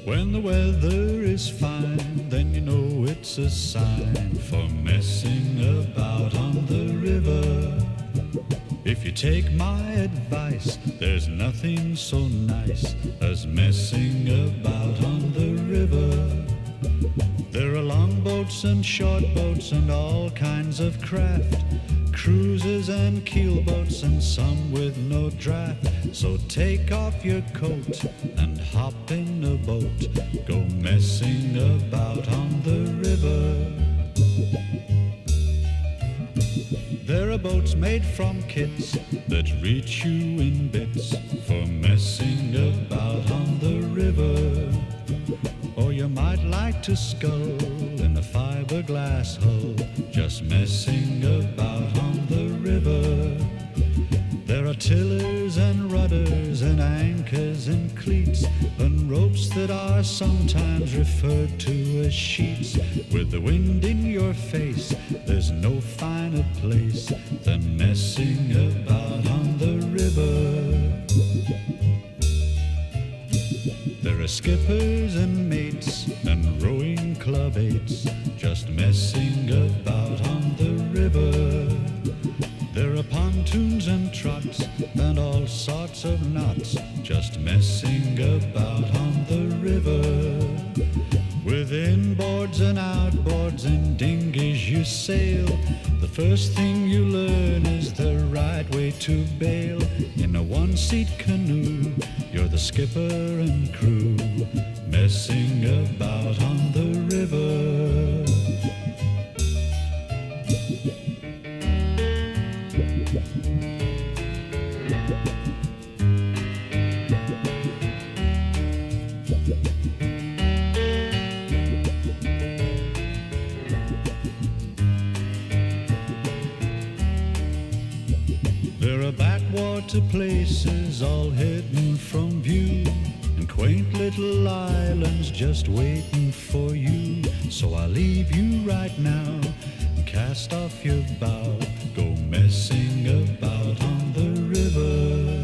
When the weather is fine, then you know it's a sign for messing about on the river. If you take my advice, there's nothing so nice as messing about on the river. There are long boats and short boats and all kinds of craft, cruises and keelboats and some with no draft. So take off your coat and hop in a boat, go messing about on the river. There are boats made from kits that reach you in bits for messing about on the river. Or you might like to scull in a fiberglass hull, just messing about on the river. There are tillers and rudders and anchors and cleats and ropes that are sometimes referred to as sheets. With the wind in your face, there's no finer place than messing about on the river. There are skippers and mates and rowing club mates just messing about on the river. There are pontoons and trots and all sorts of knots just messing about on the river. With inboards and outboards and dinghies you sail, the first thing you learn is the right way to bail. In a one-seat canoe, you're the skipper and crew, messing about on the river. There are backwater places all hidden from view, and quaint little islands just waiting for you. So I'll leave you right now, cast off your bow, go messing about on the river.